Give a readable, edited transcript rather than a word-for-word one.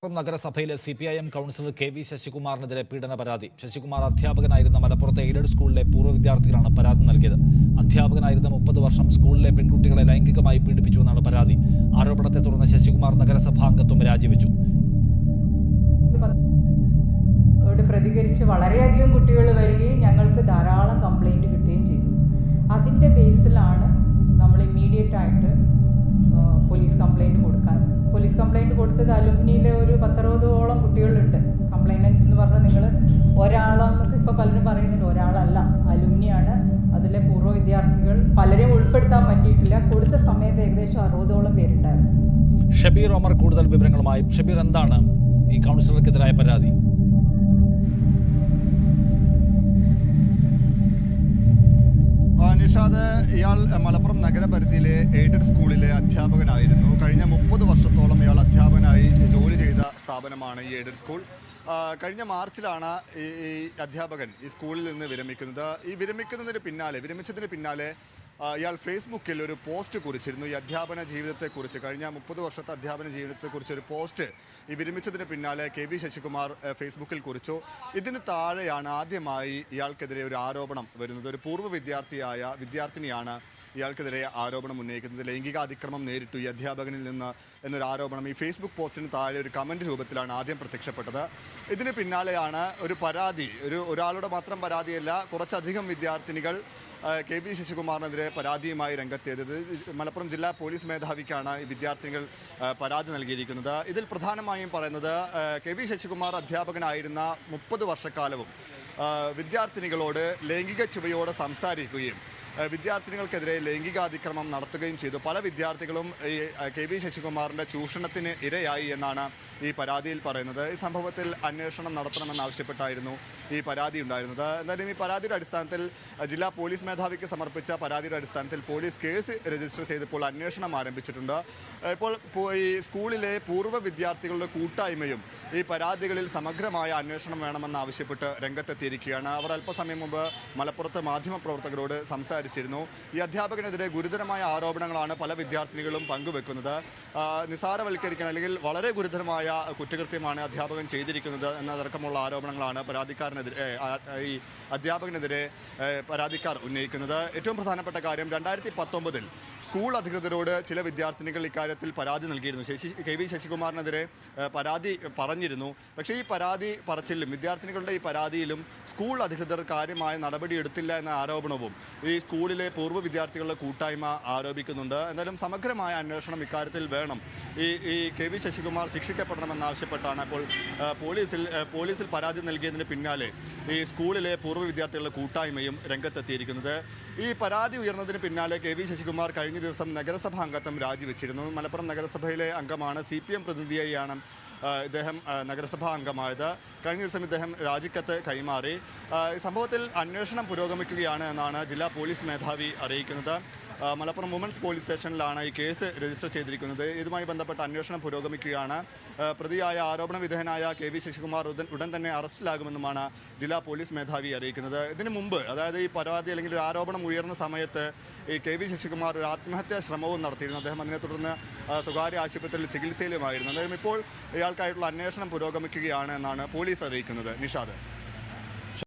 നഗരസഭയിലെ CPIM councillor KV ശശികുമാറിനെതിരെ പീഡന പരാതി. ശശികുമാർ അധ്യാപകനായിരുന്ന മലപ്പുറത്തെ എയ്ഡഡ് സ്കൂളിലെ പൂർവ്വ വിദ്യാർത്ഥികളാണ് പരാതി നൽകിയത്. അധ്യാപകനായിരുന്ന 30 വർഷം സ്കൂളിലെ പെൺകുട്ടികളെ ലൈംഗികമായി പീഡിപ്പിച്ചുവെന്നാണ് പരാതി. ആരോപണത്തെ തുടർന്ന് ശശികുമാർ നഗരസഭാ അംഗത്വം രാജിവെച്ചു. പ്രതികരിച്ച് വളരെയധികം കുട്ടികൾ വരികയും ഞങ്ങൾക്ക് ധാരാളം കംപ്ലൈൻറ്റ് കിട്ടുകയും ചെയ്തു. അതിൻ്റെ ബേസിലാണ് നമ്മൾ ഇമ്മീഡിയറ്റ് ആയിട്ട് പോലീസ് കംപ്ലൈൻറ്റ് കൊടുത്തത്. അലുമിനിയിലെ ഒരു 10-60ഓളം കുട്ടികളുണ്ട്. കംപ്ലൈനൻസ് എന്ന് പറഞ്ഞാൽ നിങ്ങൾ ഒരാളെന്നൊക്കെ ഇപ്പോൾ പലരും പറയുന്നുണ്ട്, ഒരാളല്ല, അലുമിനിയാണ്. അതിലെ പൂർവ്വ വിദ്യാർത്ഥികൾ പലരെയും ഉൾപ്പെടുത്താൻ പറ്റിയിട്ടില്ല. കൊടുത്ത സമയത്ത് ഏകദേശം 60ഓളം പേരുണ്ടായിരുന്നു. ഷബീർ ഒമർ കൂടുതൽ വിവരങ്ങളുമായി. ഷബീർ, എന്താണ് ഈ കൗൺസിലർക്കെതിരായ പരാതി? നിഷാദ്, ഇയാൾ മലപ്പുറം നഗരപരിധിയിലെ എയ്ഡഡ് സ്കൂളിലെ അധ്യാപകനായിരുന്നു. കഴിഞ്ഞ 30 വർഷത്തോളം ഇയാൾ അധ്യാപകനായി ജോലി ചെയ്ത സ്ഥാപനമാണ് ഈ എയ്ഡഡ് സ്കൂൾ. കഴിഞ്ഞ മാർച്ചിലാണ് ഈ അധ്യാപകൻ ഈ സ്കൂളിൽ നിന്ന് വിരമിക്കുന്നത്. ഈ വിരമിച്ചതിന് പിന്നാലെ ഇയാൾ ഫേസ്ബുക്കിൽ ഒരു പോസ്റ്റ് കുറിച്ചിരുന്നു. ഈ അധ്യാപന ജീവിതത്തെക്കുറിച്ച്, കഴിഞ്ഞ 30 വർഷത്തെ അധ്യാപന ജീവിതത്തെക്കുറിച്ച് ഒരു പോസ്റ്റ് ഈ വിരമിച്ചതിന് പിന്നാലെ KV ശശികുമാർ ഫേസ്ബുക്കിൽ കുറിച്ചു. ഇതിന് താഴെയാണ് ആദ്യമായി ഇയാൾക്കെതിരെ ഒരു ആരോപണം വരുന്നത്. ഒരു പൂർവ്വ വിദ്യാർത്ഥിനിയാണ് ഇയാൾക്കെതിരെ ആരോപണം ഉന്നയിക്കുന്നത്. ലൈംഗിക അതിക്രമം നേരിട്ടു ഈ അധ്യാപകനിൽ നിന്ന് എന്നൊരു ആരോപണം ഈ ഫേസ്ബുക്ക് പോസ്റ്റിന് താഴെ ഒരു കമൻറ്റ് രൂപത്തിലാണ് ആദ്യം പ്രത്യക്ഷപ്പെട്ടത്. ഇതിന് പിന്നാലെയാണ് ഒരു പരാതി, ഒരാളുടെ മാത്രം പരാതിയല്ല, കുറച്ചധികം വിദ്യാർത്ഥിനികൾ KV ശശികുമാറിനെതിരെ പരാതിയുമായി രംഗത്തെത്തിയത്. മലപ്പുറം ജില്ലാ പോലീസ് മേധാവിക്കാണ് ഈ വിദ്യാർത്ഥിനികൾ പരാതി നൽകിയിരിക്കുന്നത്. ഇതിൽ പ്രധാനമായും പറയുന്നത് KV ശശികുമാർ അധ്യാപകനായിരുന്ന 30 വർഷക്കാലവും വിദ്യാർത്ഥിനികളോട് ലൈംഗിക ചുവയോടെ സംസാരിക്കുകയും വിദ്യാർത്ഥിനികൾക്കെതിരെ ലൈംഗികാതിക്രമം നടത്തുകയും ചെയ്തു. പല വിദ്യാർത്ഥികളും ഈ KV ശശികുമാറിൻ്റെ ചൂഷണത്തിന് ഇരയായി എന്നാണ് ഈ പരാതിയിൽ പറയുന്നത്. ഈ സംഭവത്തിൽ അന്വേഷണം നടത്തണമെന്നാവശ്യപ്പെട്ടായിരുന്നു ഈ പരാതി ഉണ്ടായിരുന്നത്. എന്നാലും ഈ പരാതിയുടെ അടിസ്ഥാനത്തിൽ ജില്ലാ പോലീസ് മേധാവിക്ക് സമർപ്പിച്ച പരാതിയുടെ അടിസ്ഥാനത്തിൽ പോലീസ് കേസ് രജിസ്റ്റർ ചെയ്തപ്പോൾ അന്വേഷണം ആരംഭിച്ചിട്ടുണ്ട്. ഇപ്പോൾ ഈ സ്കൂളിലെ പൂർവ്വ വിദ്യാർത്ഥികളുടെ കൂട്ടായ്മയും ഈ പരാതികളിൽ സമഗ്രമായ അന്വേഷണം വേണമെന്നാവശ്യപ്പെട്ട് രംഗത്തെത്തിയിരിക്കുകയാണ്. അവർ അല്പസമയം മുമ്പ് മലപ്പുറത്ത് മാധ്യമപ്രവർത്തകരോട് സംസാരിച്ചിരുന്നു. ഈ അധ്യാപകനെതിരെ ഗുരുതരമായ ആരോപണങ്ങളാണ് പല വിദ്യാർത്ഥിനികളും പങ്കുവെക്കുന്നത്. നിസാരവൽക്കരിക്കാൻ അല്ലെങ്കിൽ വളരെ ഗുരുതരമായ കുറ്റകൃത്യമാണ് അധ്യാപകൻ ചെയ്തിരിക്കുന്നത് എന്നതടക്കമുള്ള ആരോപണങ്ങളാണ് ഈ അധ്യാപകനെതിരെ പരാതിക്കാർ ഉന്നയിക്കുന്നത്. ഏറ്റവും പ്രധാനപ്പെട്ട കാര്യം, 2019 സ്കൂൾ അധികൃതരോട് ചില വിദ്യാർത്ഥിനികൾ ഇക്കാര്യത്തിൽ പരാതി നൽകിയിരുന്നു. KV ശശികുമാറിനെതിരെ പരാതി പറഞ്ഞിരുന്നു. പക്ഷേ ഈ പരാതി പറച്ചിലും വിദ്യാർത്ഥിനികളുടെ ഈ പരാതിയിലും സ്കൂൾ അധികൃതർ കാര്യമായ നടപടിയെടുത്തില്ല എന്ന ആരോപണവും ഈ സ്കൂളിലെ പൂർവ്വ വിദ്യാർത്ഥികളുടെ കൂട്ടായ്മ ആരോപിക്കുന്നുണ്ട്. എന്നാലും സമഗ്രമായ അന്വേഷണം ഇക്കാര്യത്തിൽ വേണം. ഈ KV ശശികുമാർ ശിക്ഷിക്കപ്പെടണമെന്നാവശ്യപ്പെട്ടാണ് ഇപ്പോൾ പോലീസിൽ പരാതി നൽകിയതിന് പിന്നാലെ ഈ സ്കൂളിലെ പൂർവ്വ വിദ്യാർത്ഥികളുടെ കൂട്ടായ്മയും രംഗത്തെത്തിയിരിക്കുന്നത്. ഈ പരാതി ഉയർന്നതിന് പിന്നാലെ KV ശശികുമാർ കഴിഞ്ഞ ദിവസം നഗരസഭാ അംഗത്വം രാജിവെച്ചിരുന്നു. മലപ്പുറം നഗരസഭയിലെ അംഗമാണ്. CPM പ്രതിനിധിയായാണ് ഇദ്ദേഹം നഗരസഭാ അംഗമായത്. കഴിഞ്ഞ ദിവസം ഇദ്ദേഹം രാജിക്കത്ത് കൈമാറി. ഈ സംഭവത്തിൽ അന്വേഷണം പുരോഗമിക്കുകയാണ് എന്നാണ് ജില്ലാ പോലീസ് മേധാവി അറിയിക്കുന്നത്. മലപ്പുറം വുമൻസ് പോലീസ് സ്റ്റേഷനിലാണ് ഈ കേസ് രജിസ്റ്റർ ചെയ്തിരിക്കുന്നത്. ഇതുമായി ബന്ധപ്പെട്ട അന്വേഷണം പുരോഗമിക്കുകയാണ്. പ്രതിയായ ആരോപണ വിധേയനായ KV ശശികുമാർ ഉടൻ തന്നെ അറസ്റ്റിലാകുമെന്നുമാണ് ജില്ലാ പോലീസ് മേധാവി അറിയിക്കുന്നത്. ഇതിനു മുമ്പ്, അതായത് ഈ പരാതി അല്ലെങ്കിൽ ഒരു ആരോപണം ഉയർന്ന സമയത്ത് ഈ KV ശശികുമാർ ഒരു ആത്മഹത്യാ ശ്രമവും നടത്തിയിരുന്നു. അദ്ദേഹം അതിനെ തുടർന്ന് സ്വകാര്യ ആശുപത്രിയിൽ ചികിത്സയിലുമായിരുന്നു. എന്തായാലും ഇപ്പോൾ ഇയാൾക്കായിട്ടുള്ള അന്വേഷണം പുരോഗമിക്കുകയാണ് എന്നാണ് പോലീസ് അറിയിക്കുന്നത്. നിഷാദ്.